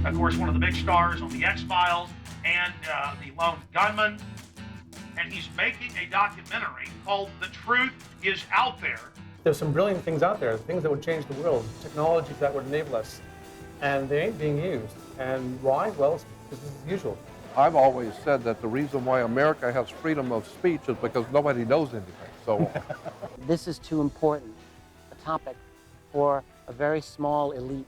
of course, one of the big stars on the X-Files and the Lone Gunman. And he's making a documentary called The Truth Is Out There. There's some brilliant things out there, things that would change the world, technologies that would enable us, and they ain't being used. And why? Well, it's business as usual. I've always said that the reason why America has freedom of speech is because nobody knows anything. So This is too important a topic for a very small elite,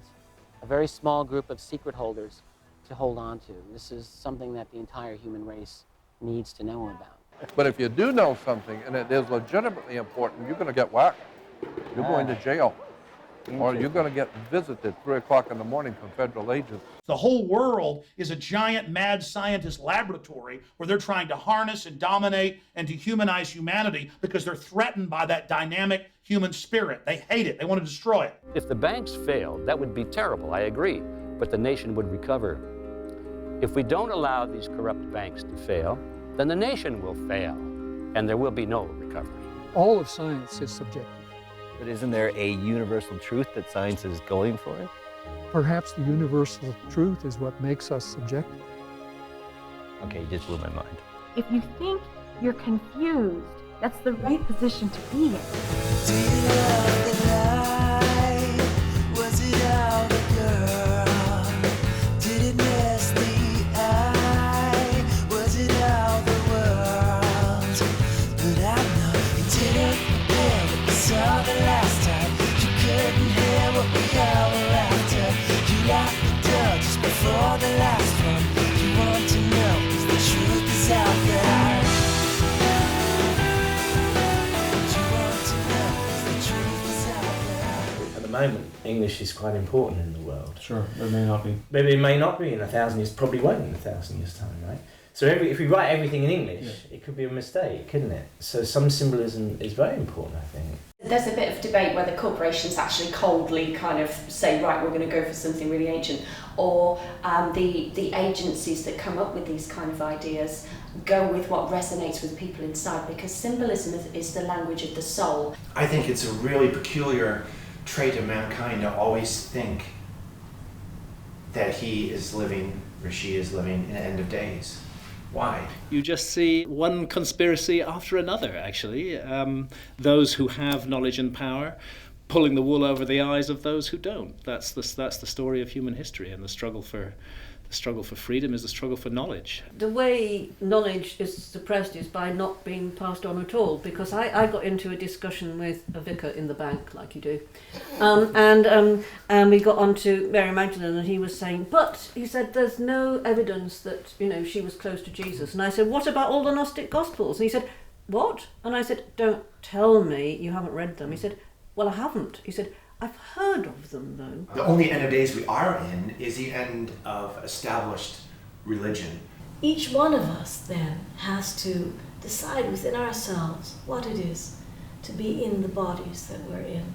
a very small group of secret holders to hold on to. This is something that the entire human race needs to know about. but if you do know something and it is legitimately important, you're going to get whacked. You're going to jail. Or you're going to get visited 3 o'clock in the morning from federal agents. The whole world is a giant mad scientist laboratory where they're trying to harness and dominate and dehumanize humanity because they're threatened by that dynamic human spirit. They hate it. They want to destroy it. If the banks failed, that would be terrible, I agree, but the nation would recover. If we don't allow these corrupt banks to fail, then the nation will fail, and there will be no recovery. All of science is subjective. But isn't there a universal truth that science is going for? Perhaps the universal truth is what makes us subjective. Okay, you just blew my mind. If you think you're confused, that's the right position to be in. Do you love the light? Was it all the girl? Did it miss the eye? Was it all the world? But I know you didn't hear what you saw the last time. You couldn't hear what we all were after. You locked the door just before the last one. You want to know 'cause the truth is out there. At the moment, English is quite important in the world. Sure, it may not be. Maybe it may not be in 1,000 years, probably won't in 1,000 years' time, right? So if we write everything in English, it could be a mistake, couldn't it? So some symbolism is very important, I think. There's a bit of debate whether corporations actually coldly kind of say, right, we're going to go for something really ancient, or the agencies that come up with these kind of ideas go with what resonates with people inside, because symbolism is the language of the soul. I think it's a really peculiar trait of mankind to always think that he is living or she is living in the end of days. Why? You just see one conspiracy after another, actually. Those who have knowledge and power pulling the wool over the eyes of those who don't. That's the story of human history, and the struggle for freedom is the struggle for knowledge. The way knowledge is suppressed is by not being passed on at all, because I got into a discussion with a vicar in the bank, like you do, and we got on to Mary Magdalene, and he was saying, but he said there's no evidence that she was close to Jesus. And I said, what about all the Gnostic Gospels? And he said, what? And I said, don't tell me you haven't read them. He said, well, I haven't. He said, I've heard of them, though. The only end of days we are in is the end of established religion. Each one of us then has to decide within ourselves what it is to be in the bodies that we're in.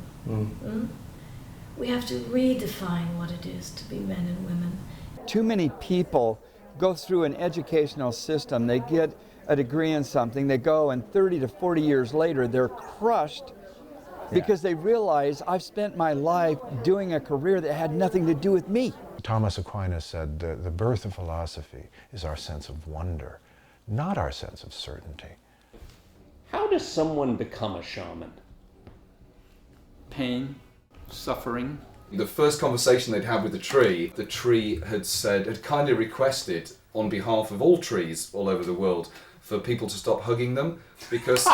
We have to redefine what it is to be men and women. Too many people go through an educational system, they get a degree in something, they go, and 30 to 40 years later they're crushed because they realize I've spent my life doing a career that had nothing to do with me. Thomas Aquinas said the birth of philosophy is our sense of wonder, not our sense of certainty. How does someone become a shaman? Pain, suffering. The first conversation they'd had with the tree had kindly requested on behalf of all trees all over the world for people to stop hugging them because